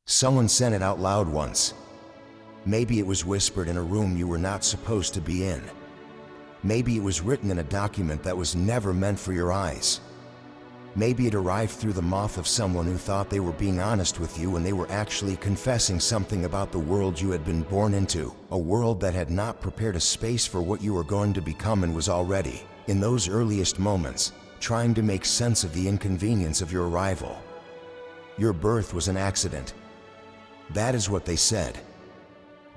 Someone said it out loud once. Maybe it was whispered in a room you were not supposed to be in. Maybe it was written in a document that was never meant for your eyes. Maybe it arrived through the mouth of someone who thought they were being honest with you when they were actually confessing something about the world you had been born into, a world that had not prepared a space for what you were going to become and was already, in those earliest moments, trying to make sense of the inconvenience of your arrival. Your birth was an accident. That is what they said.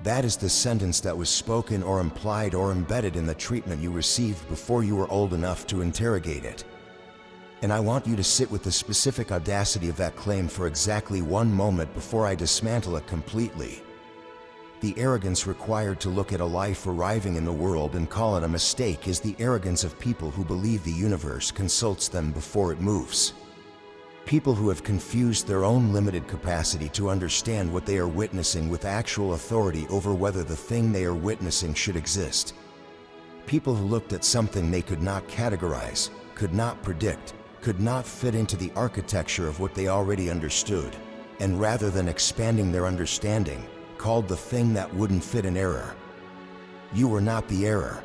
That is the sentence that was spoken or implied or embedded in the treatment you received before you were old enough to interrogate it. And I want you to sit with the specific audacity of that claim for exactly one moment before I dismantle it completely. The arrogance required to look at a life arriving in the world and call it a mistake is the arrogance of people who believe the universe consults them before it moves. People who have confused their own limited capacity to understand what they are witnessing with actual authority over whether the thing they are witnessing should exist. People who looked at something they could not categorize, could not predict, could not fit into the architecture of what they already understood, and rather than expanding their understanding, called the thing that wouldn't fit an error. You were not the error.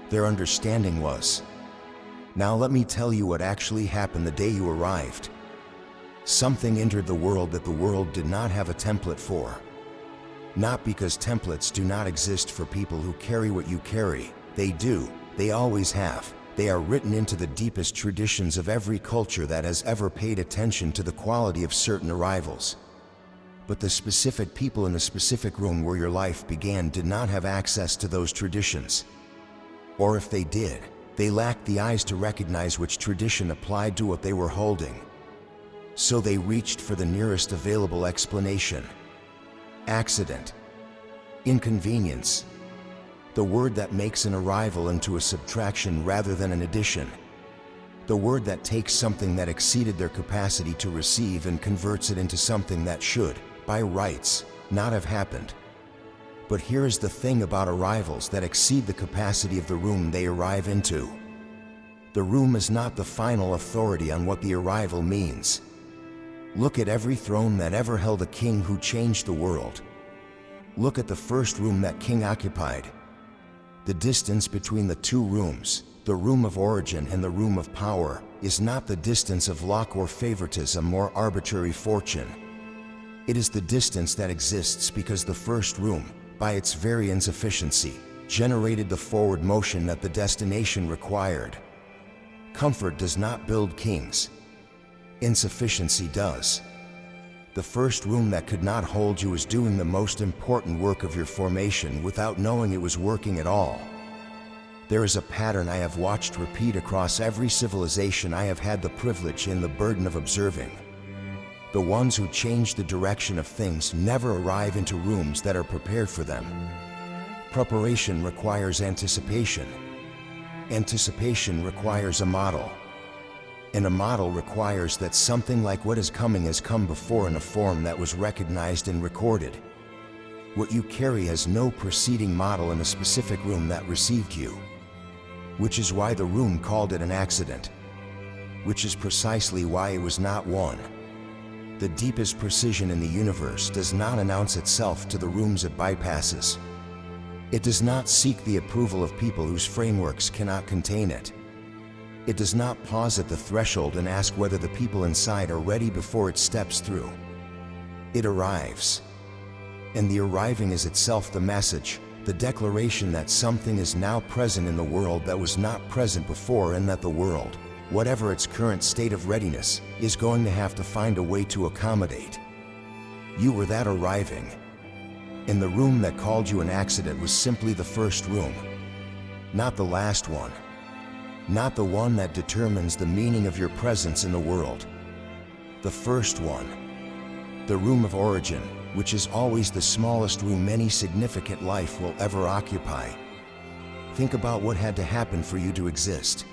Their understanding was. Now let me tell you what actually happened the day you arrived. Something entered the world that the world did not have a template for. Not because templates do not exist for people who carry what you carry. They do. They always have. They are written into the deepest traditions of every culture that has ever paid attention to the quality of certain arrivals. But the specific people in the specific room where your life began did not have access to those traditions. Or if they did, they lacked the eyes to recognize which tradition applied to what they were holding. So they reached for the nearest available explanation. Accident. Inconvenience. The word that makes an arrival into a subtraction rather than an addition. The word that takes something that exceeded their capacity to receive and converts it into something that should, by rights, not have happened. But here is the thing about arrivals that exceed the capacity of the room they arrive into. The room is not the final authority on what the arrival means. Look at every throne that ever held a king who changed the world. Look at the first room that king occupied. The distance between the two rooms, the room of origin and the room of power, is not the distance of luck or favoritism or arbitrary fortune. It is the distance that exists because the first room, by its very insufficiency, generated the forward motion that the destination required. Comfort does not build kings. Insufficiency does. The first room that could not hold you was doing the most important work of your formation without knowing it was working at all. There is a pattern I have watched repeat across every civilization I have had the privilege and the burden of observing. The ones who change the direction of things never arrive into rooms that are prepared for them. Preparation requires anticipation. Anticipation requires a model. And a model requires that something like what is coming has come before in a form that was recognized and recorded. What you carry has no preceding model in a specific room that received you. Which is why the room called it an accident. Which is precisely why it was not one. The deepest precision in the universe does not announce itself to the rooms it bypasses. It does not seek the approval of people whose frameworks cannot contain it. It does not pause at the threshold and ask whether the people inside are ready before it steps through. It arrives. And the arriving is itself the message, the declaration that something is now present in the world that was not present before, and that the world, whatever its current state of readiness, is going to have to find a way to accommodate. You were that arriving. And the room that called you an accident was simply the first room. Not the last one. Not the one that determines the meaning of your presence in the world. The first one. The room of origin, which is always the smallest room any significant life will ever occupy. Think about what had to happen for you to exist.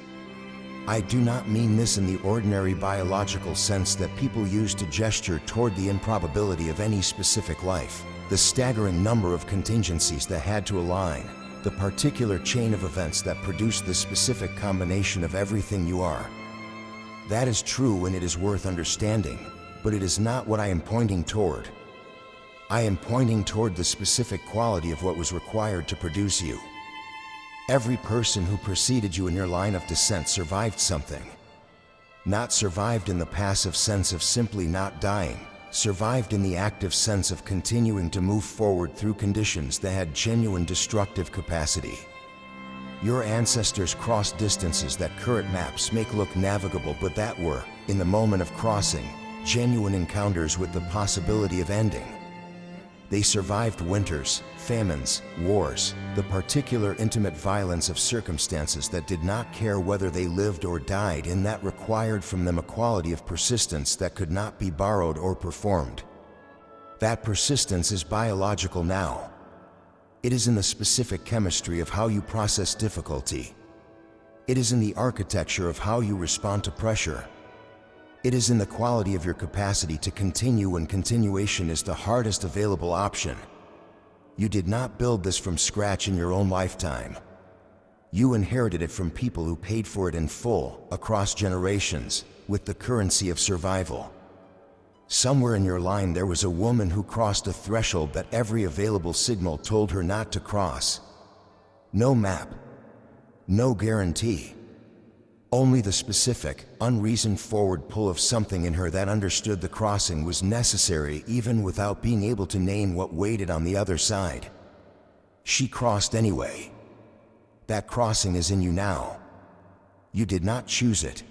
I do not mean this in the ordinary biological sense that people use to gesture toward the improbability of any specific life, the staggering number of contingencies that had to align, the particular chain of events that produce the specific combination of everything you are. That is true and it is worth understanding. but it is not what I am pointing toward. I am pointing toward the specific quality of what was required to produce you. Every person who preceded you in your line of descent survived something. Not survived in the passive sense of simply not dying, survived in the active sense of continuing to move forward through conditions that had genuine destructive capacity. Your ancestors crossed distances that current maps make look navigable, but that were, in the moment of crossing, genuine encounters with the possibility of ending. They survived winters, famines, wars, the particular intimate violence of circumstances that did not care whether they lived or died, and that required from them a quality of persistence that could not be borrowed or performed. That persistence is biological now. It is in the specific chemistry of how you process difficulty. It is in the architecture of how you respond to pressure. It is in the quality of your capacity to continue when continuation is the hardest available option. You did not build this from scratch in your own lifetime. You inherited it from people who paid for it in full, across generations, with the currency of survival. Somewhere in your line there was a woman who crossed a threshold that every available signal told her not to cross. No map, no guarantee. Only the specific, unreasoned forward pull of something in her that understood the crossing was necessary even without being able to name what waited on the other side. She crossed anyway. That crossing is in you now. You did not choose it.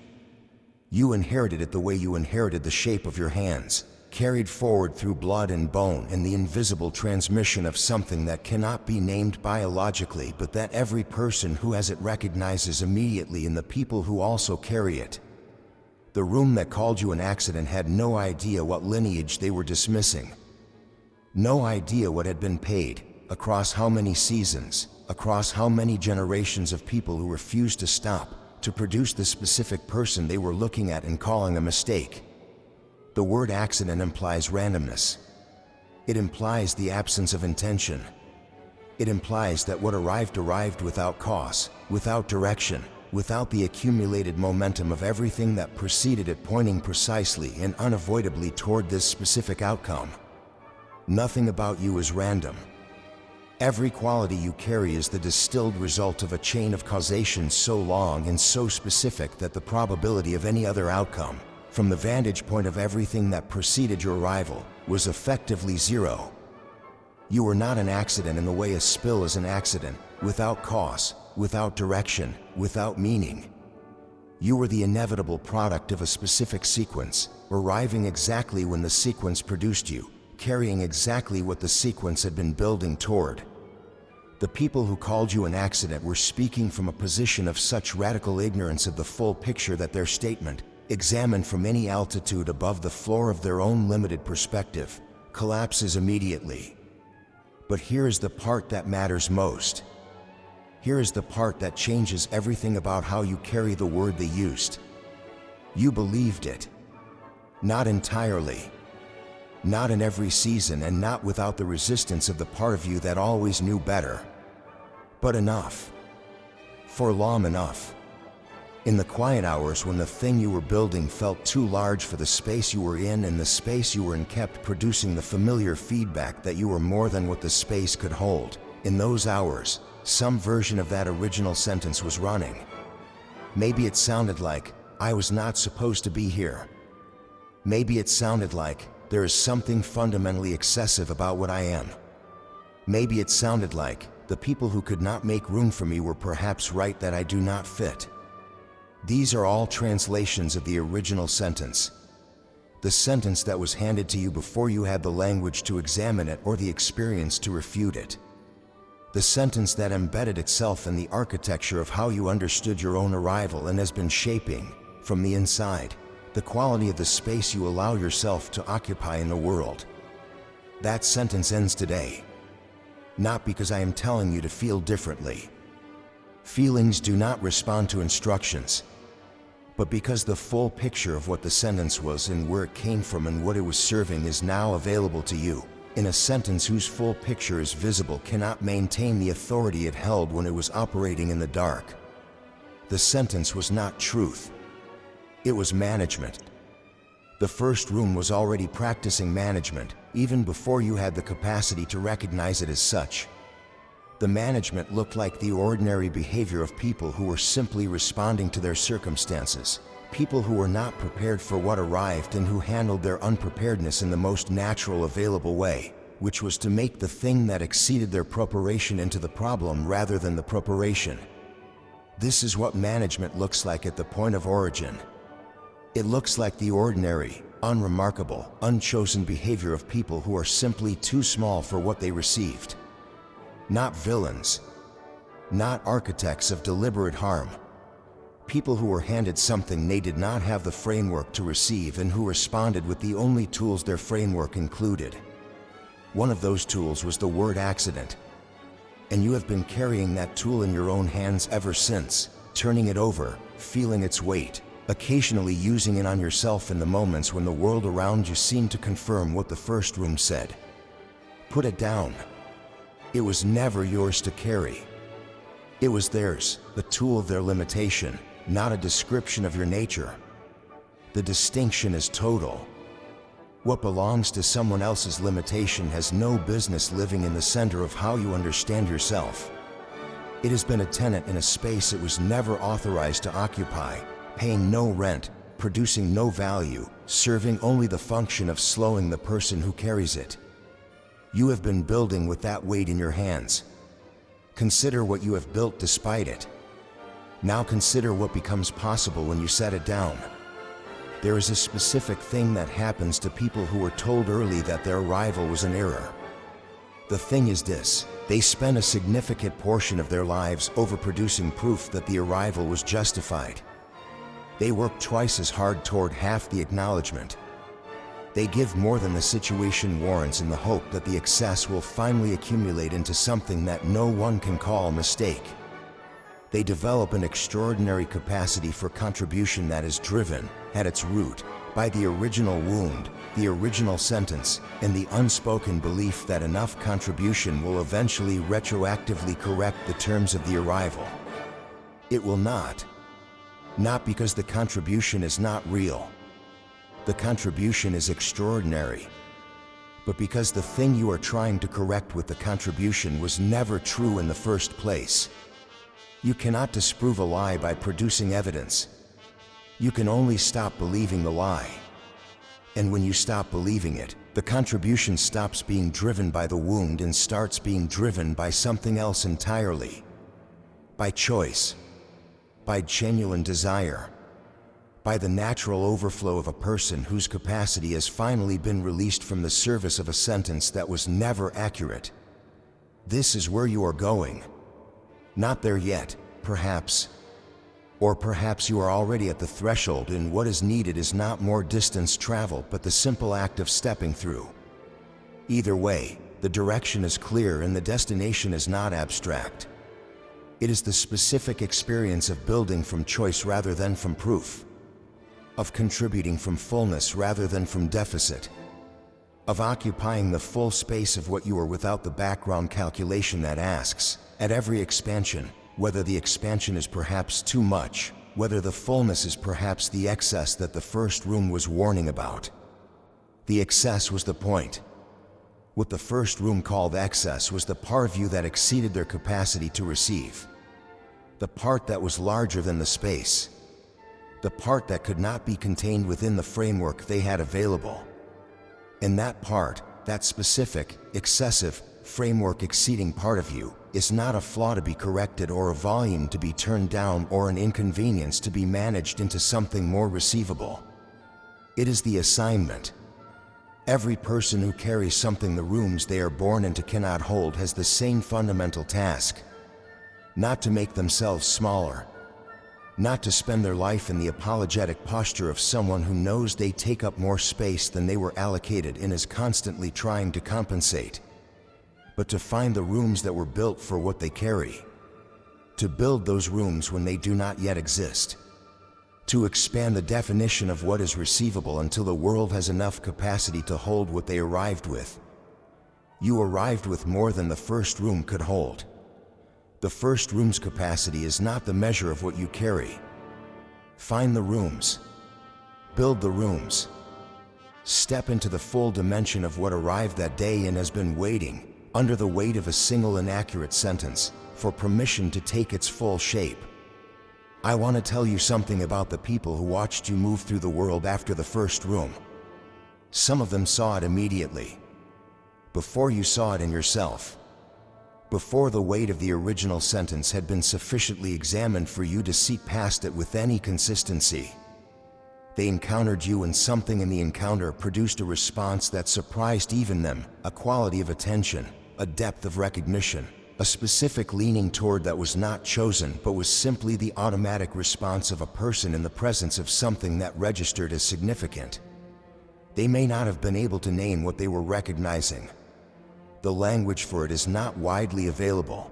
You inherited it the way you inherited the shape of your hands, carried forward through blood and bone and the invisible transmission of something that cannot be named biologically, but that every person who has it recognizes immediately in the people who also carry it. The room that called you an accident had no idea what lineage they were dismissing. No idea what had been paid, across how many seasons, across how many generations of people who refused to stop, to produce the specific person they were looking at and calling a mistake. The word accident implies randomness. It implies the absence of intention. It implies that what arrived without cause, without direction, without the accumulated momentum of everything that preceded it pointing precisely and unavoidably toward this specific outcome. Nothing about you is random. Every quality you carry is the distilled result of a chain of causation so long and so specific that the probability of any other outcome, from the vantage point of everything that preceded your arrival, was effectively zero. You were not an accident in the way a spill is an accident, without cause, without direction, without meaning. You were the inevitable product of a specific sequence, arriving exactly when the sequence produced you, carrying exactly what the sequence had been building toward. The people who called you an accident were speaking from a position of such radical ignorance of the full picture that their statement, examined from any altitude above the floor of their own limited perspective, collapses immediately. But here is the part that matters most. Here is the part that changes everything about how you carry the word they used. You believed it. Not entirely. Not in every season, and not without the resistance of the part of you that always knew better. But enough. For long enough. In the quiet hours when the thing you were building felt too large for the space you were in, and the space you were in kept producing the familiar feedback that you were more than what the space could hold, in those hours, some version of that original sentence was running. Maybe it sounded like, "I was not supposed to be here." Maybe it sounded like, "There is something fundamentally excessive about what I am." Maybe it sounded like, "The people who could not make room for me were perhaps right that I do not fit." These are all translations of the original sentence. The sentence that was handed to you before you had the language to examine it or the experience to refute it. The sentence that embedded itself in the architecture of how you understood your own arrival and has been shaping, from the inside, the quality of the space you allow yourself to occupy in the world. That sentence ends today. Not because I am telling you to feel differently. Feelings do not respond to instructions. But because the full picture of what the sentence was and where it came from and what it was serving is now available to you, in a sentence whose full picture is visible cannot maintain the authority it held when it was operating in the dark. The sentence was not truth. It was management. The first room was already practicing management, even before you had the capacity to recognize it as such. The management looked like the ordinary behavior of people who were simply responding to their circumstances, people who were not prepared for what arrived and who handled their unpreparedness in the most natural available way, which was to make the thing that exceeded their preparation into the problem rather than the preparation. This is what management looks like at the point of origin. It looks like the ordinary, unremarkable, unchosen behavior of people who are simply too small for what they received. Not villains, not architects of deliberate harm. People who were handed something they did not have the framework to receive and who responded with the only tools their framework included. One of those tools was the word accident. And you have been carrying that tool in your own hands ever since, turning it over, feeling its weight, occasionally using it on yourself in the moments when the world around you seemed to confirm what the first room said. Put it down. It was never yours to carry. It was theirs, the tool of their limitation, not a description of your nature. The distinction is total. What belongs to someone else's limitation has no business living in the center of how you understand yourself. It has been a tenant in a space it was never authorized to occupy, paying no rent, producing no value, serving only the function of slowing the person who carries it. You have been building with that weight in your hands. Consider what you have built despite it. Now consider what becomes possible when you set it down. There is a specific thing that happens to people who were told early that their arrival was an error. The thing is this: they spend a significant portion of their lives overproducing proof that the arrival was justified. They work twice as hard toward half the acknowledgement. They give more than the situation warrants in the hope that the excess will finally accumulate into something that no one can call a mistake. They develop an extraordinary capacity for contribution that is driven, at its root, by the original wound, the original sentence, and the unspoken belief that enough contribution will eventually retroactively correct the terms of the arrival. It will not. Not because the contribution is not real. The contribution is extraordinary, but because the thing you are trying to correct with the contribution was never true in the first place. You cannot disprove a lie by producing evidence. You can only stop believing the lie. And when you stop believing it, the contribution stops being driven by the wound and starts being driven by something else entirely. By choice. By genuine desire. By the natural overflow of a person whose capacity has finally been released from the service of a sentence that was never accurate. This is where you are going. Not there yet, perhaps. Or perhaps you are already at the threshold and what is needed is not more distance traveled but the simple act of stepping through. Either way, the direction is clear and the destination is not abstract. It is the specific experience of building from choice rather than from proof. Of contributing from fullness rather than from deficit. Of occupying the full space of what you are without the background calculation that asks, at every expansion, whether the expansion is perhaps too much, whether the fullness is perhaps the excess that the first room was warning about. The excess was the point. What the first room called excess was the part of you that exceeded their capacity to receive. The part that was larger than the space. The part that could not be contained within the framework they had available. And that part, that specific, excessive, framework exceeding part of you, is not a flaw to be corrected or a volume to be turned down or an inconvenience to be managed into something more receivable. It is the assignment. Every person who carries something the rooms they are born into cannot hold has the same fundamental task. Not to make themselves smaller. Not to spend their life in the apologetic posture of someone who knows they take up more space than they were allocated and is constantly trying to compensate. But to find the rooms that were built for what they carry. To build those rooms when they do not yet exist. To expand the definition of what is receivable until the world has enough capacity to hold what they arrived with. You arrived with more than the first room could hold. The first room's capacity is not the measure of what you carry. Find the rooms. Build the rooms. Step into the full dimension of what arrived that day and has been waiting, under the weight of a single inaccurate sentence, for permission to take its full shape. I want to tell you something about the people who watched you move through the world after the first room. Some of them saw it immediately, before you saw it in yourself, before the weight of the original sentence had been sufficiently examined for you to see past it with any consistency. They encountered you, and something in the encounter produced a response that surprised even them, a quality of attention, a depth of recognition, a specific leaning toward that was not chosen but was simply the automatic response of a person in the presence of something that registered as significant. They may not have been able to name what they were recognizing. The language for it is not widely available.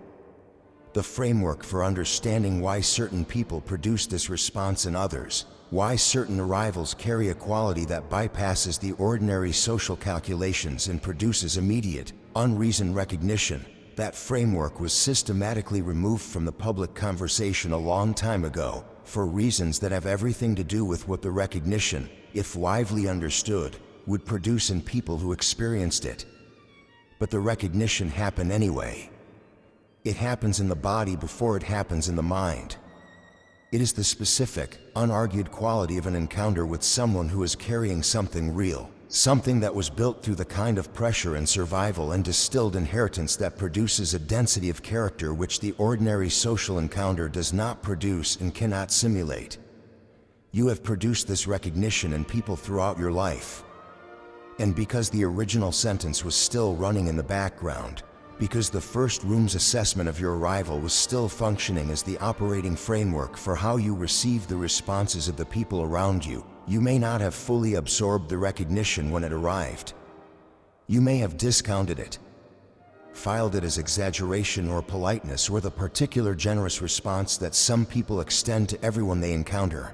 The framework for understanding why certain people produce this response in others, why certain arrivals carry a quality that bypasses the ordinary social calculations and produces immediate, unreasoned recognition, that framework was systematically removed from the public conversation a long time ago, for reasons that have everything to do with what the recognition, if widely understood, would produce in people who experienced it. But the recognition happened anyway. It happens in the body before it happens in the mind. It is the specific, unargued quality of an encounter with someone who is carrying something real, something that was built through the kind of pressure and survival and distilled inheritance that produces a density of character which the ordinary social encounter does not produce and cannot simulate. You have produced this recognition in people throughout your life. And because the original sentence was still running in the background, because the first room's assessment of your arrival was still functioning as the operating framework for how you received the responses of the people around you, you may not have fully absorbed the recognition when it arrived. You may have discounted it, filed it as exaggeration or politeness or the particular generous response that some people extend to everyone they encounter.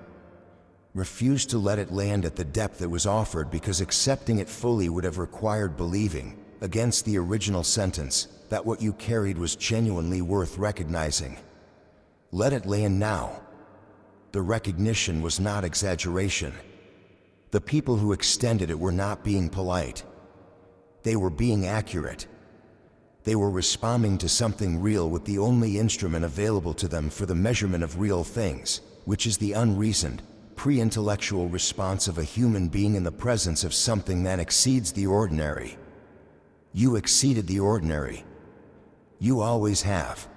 Refuse to let it land at the depth it was offered, because accepting it fully would have required believing, against the original sentence, that what you carried was genuinely worth recognizing. Let it land now. The recognition was not exaggeration. The people who extended it were not being polite. They were being accurate. They were responding to something real with the only instrument available to them for the measurement of real things, which is the unreasoned, pre-intellectual response of a human being in the presence of something that exceeds the ordinary. You exceeded the ordinary. You always have.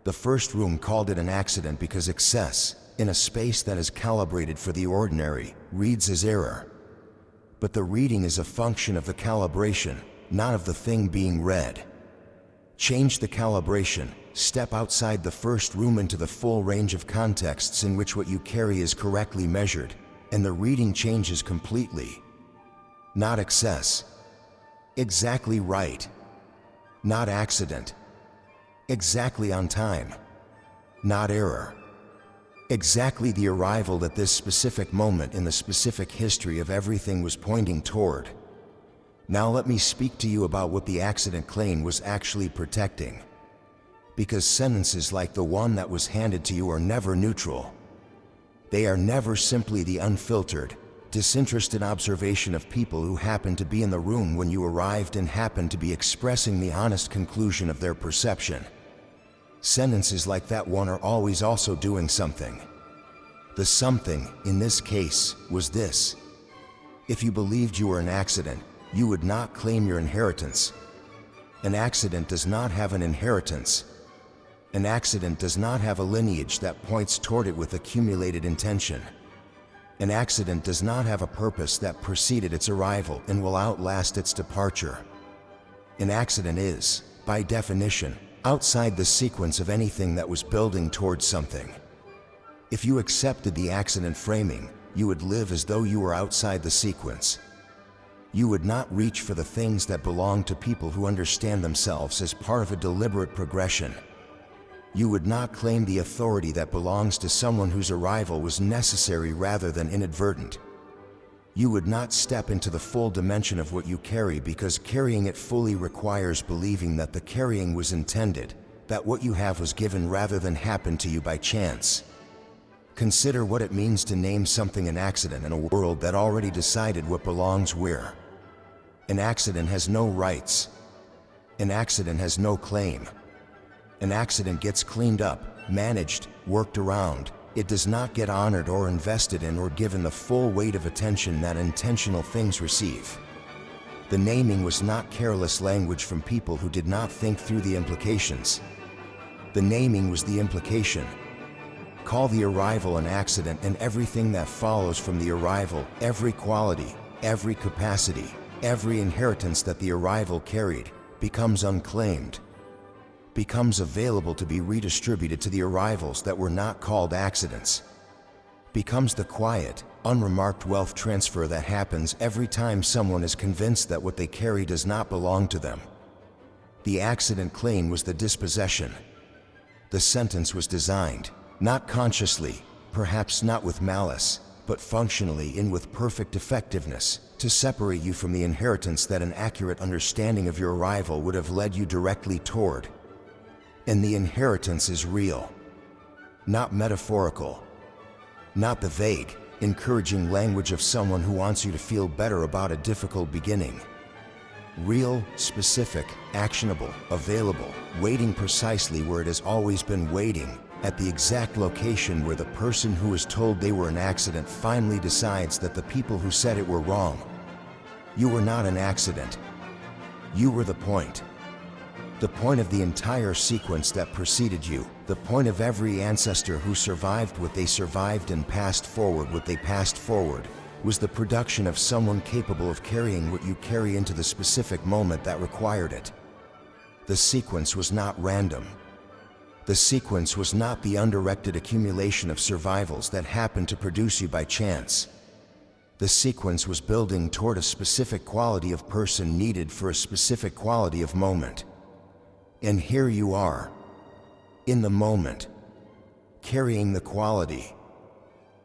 The first room called it an accident because excess, in a space that is calibrated for the ordinary, reads as error. But the reading is a function of the calibration, not of the thing being read. Change the calibration, step outside the first room into the full range of contexts in which what you carry is correctly measured, and the reading changes completely. Not excess. Exactly right. Not accident. Exactly on time. Not error. Exactly the arrival at this specific moment in the specific history of everything was pointing toward. Now let me speak to you about what the accident claim was actually protecting. Because sentences like the one that was handed to you are never neutral. They are never simply the unfiltered, disinterested observation of people who happened to be in the room when you arrived and happened to be expressing the honest conclusion of their perception. Sentences like that one are always also doing something. The something, in this case, was this. If you believed you were an accident, you would not claim your inheritance. An accident does not have an inheritance. An accident does not have a lineage that points toward it with accumulated intention. An accident does not have a purpose that preceded its arrival and will outlast its departure. An accident is, by definition, outside the sequence of anything that was building towards something. If you accepted the accident framing, you would live as though you were outside the sequence. You would not reach for the things that belong to people who understand themselves as part of a deliberate progression. You would not claim the authority that belongs to someone whose arrival was necessary rather than inadvertent. You would not step into the full dimension of what you carry, because carrying it fully requires believing that the carrying was intended, that what you have was given rather than happened to you by chance. Consider what it means to name something an accident in a world that already decided what belongs where. An accident has no rights. An accident has no claim. An accident gets cleaned up, managed, worked around. It does not get honored or invested in or given the full weight of attention that intentional things receive. The naming was not careless language from people who did not think through the implications. The naming was the implication. Call the arrival an accident, and everything that follows from the arrival, every quality, every capacity, every inheritance that the arrival carried, becomes unclaimed, becomes available to be redistributed to the arrivals that were not called accidents, becomes the quiet, unremarked wealth transfer that happens every time someone is convinced that what they carry does not belong to them. The accident claim was the dispossession. The sentence was designed, not consciously, perhaps not with malice, but functionally and with perfect effectiveness, to separate you from the inheritance that an accurate understanding of your arrival would have led you directly toward. And the inheritance is real, not metaphorical, not the vague, encouraging language of someone who wants you to feel better about a difficult beginning. Real, specific, actionable, available, waiting precisely where it has always been waiting, at the exact location where the person who was told they were an accident finally decides that the people who said it were wrong. You were not an accident. You were the point. The point of the entire sequence that preceded you, the point of every ancestor who survived what they survived and passed forward what they passed forward, was the production of someone capable of carrying what you carry into the specific moment that required it. The sequence was not random. The sequence was not the undirected accumulation of survivals that happened to produce you by chance. The sequence was building toward a specific quality of person needed for a specific quality of moment. And here you are, in the moment, carrying the quality,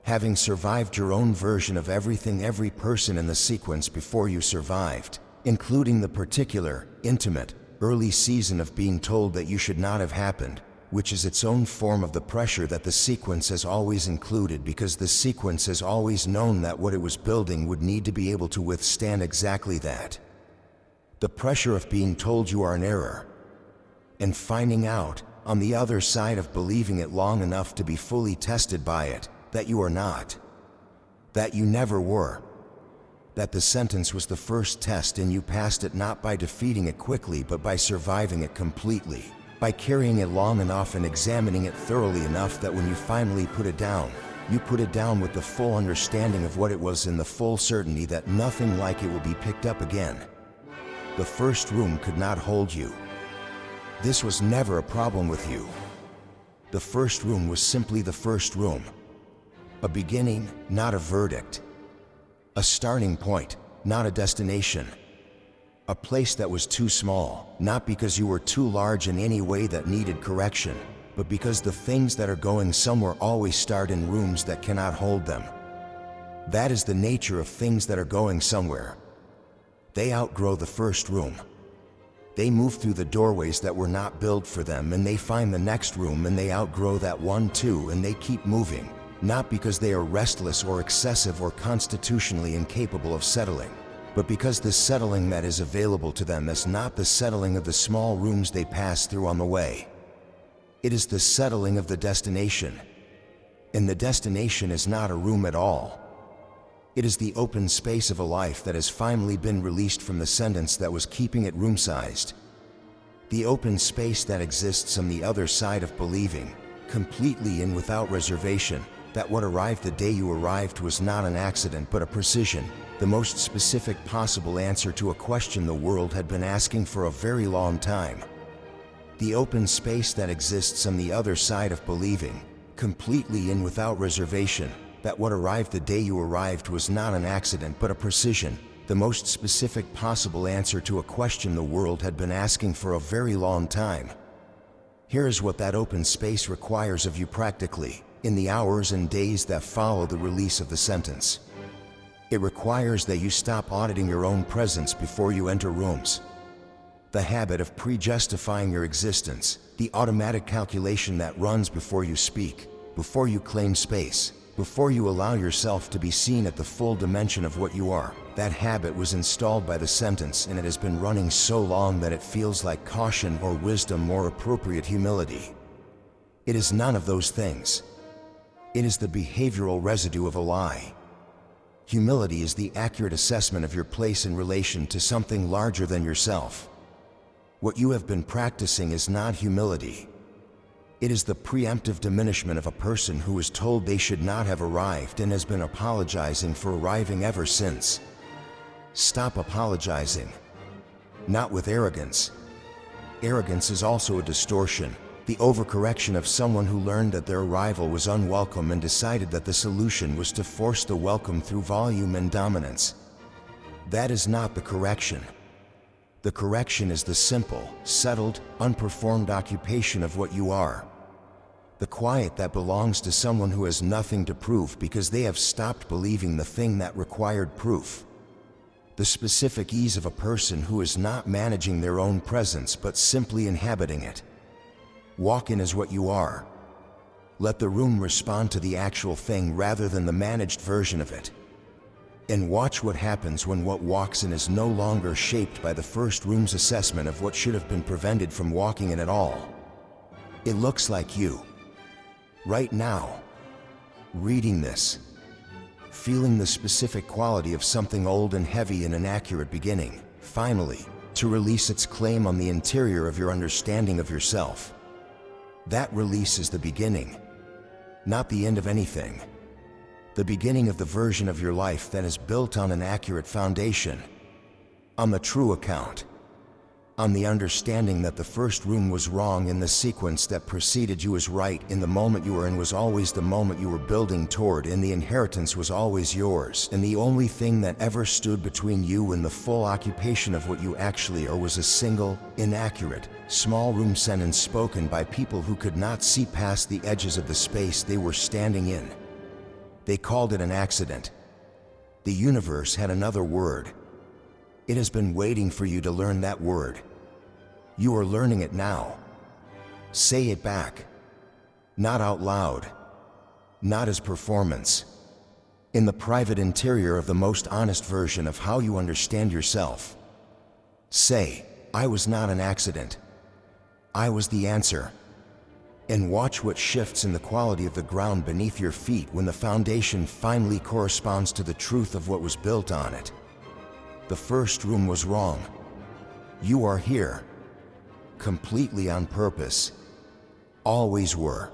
having survived your own version of everything every person in the sequence before you survived, including the particular, intimate, early season of being told that you should not have happened, which is its own form of the pressure that the sequence has always included, because the sequence has always known that what it was building would need to be able to withstand exactly that. The pressure of being told you are an error, and finding out, on the other side of believing it long enough to be fully tested by it, that you are not, that you never were, that the sentence was the first test and you passed it not by defeating it quickly but by surviving it completely, by carrying it long enough and examining it thoroughly enough that when you finally put it down, you put it down with the full understanding of what it was and the full certainty that nothing like it will be picked up again. The first room could not hold you. This was never a problem with you. The first room was simply the first room. A beginning, not a verdict. A starting point, not a destination. A place that was too small, not because you were too large in any way that needed correction, but because the things that are going somewhere always start in rooms that cannot hold them. That is the nature of things that are going somewhere. They outgrow the first room. They move through the doorways that were not built for them, and they find the next room and they outgrow that one too, and they keep moving, not because they are restless or excessive or constitutionally incapable of settling, but because the settling that is available to them is not the settling of the small rooms they pass through on the way. It is the settling of the destination. And the destination is not a room at all. It is the open space of a life that has finally been released from the sentence that was keeping it room-sized. The open space that exists on the other side of believing, completely and without reservation, that what arrived the day you arrived was not an accident but a precision, the most specific possible answer to a question the world had been asking for a very long time. The open space that exists on the other side of believing, completely and without reservation, that what arrived the day you arrived was not an accident but a precision, the most specific possible answer to a question the world had been asking for a very long time. Here is what that open space requires of you practically, in the hours and days that follow the release of the sentence. It requires that you stop auditing your own presence before you enter rooms. The habit of pre-justifying your existence, the automatic calculation that runs before you speak, before you claim space, before you allow yourself to be seen at the full dimension of what you are. That habit was installed by the sentence, and it has been running so long that it feels like caution or wisdom or appropriate humility. It is none of those things. It is the behavioral residue of a lie. Humility is the accurate assessment of your place in relation to something larger than yourself. What you have been practicing is not humility. It is the preemptive diminishment of a person who was told they should not have arrived and has been apologizing for arriving ever since. Stop apologizing. Not with arrogance. Arrogance is also a distortion, the overcorrection of someone who learned that their arrival was unwelcome and decided that the solution was to force the welcome through volume and dominance. That is not the correction. The correction is the simple, settled, unperformed occupation of what you are. The quiet that belongs to someone who has nothing to prove because they have stopped believing the thing that required proof. The specific ease of a person who is not managing their own presence but simply inhabiting it. Walk in as what you are. Let the room respond to the actual thing rather than the managed version of it. And watch what happens when what walks in is no longer shaped by the first room's assessment of what should have been prevented from walking in at all. It looks like you. Right now. Reading this. Feeling the specific quality of something old and heavy and inaccurate beginning, finally, to release its claim on the interior of your understanding of yourself. That release is the beginning, not the end of anything. The beginning of the version of your life that is built on an accurate foundation, on the true account, on the understanding that the first room was wrong and the sequence that preceded you was right in the moment you were in was always the moment you were building toward, and the inheritance was always yours, and the only thing that ever stood between you and the full occupation of what you actually are was a single, inaccurate, small room sentence spoken by people who could not see past the edges of the space they were standing in. They called it an accident. The universe had another word. It has been waiting for you to learn that word. You are learning it now. Say it back. Not out loud. Not as performance. In the private interior of the most honest version of how you understand yourself. Say, I was not an accident. I was the answer. And watch what shifts in the quality of the ground beneath your feet when the foundation finally corresponds to the truth of what was built on it. The first room was wrong. You are here. Completely on purpose. Always were.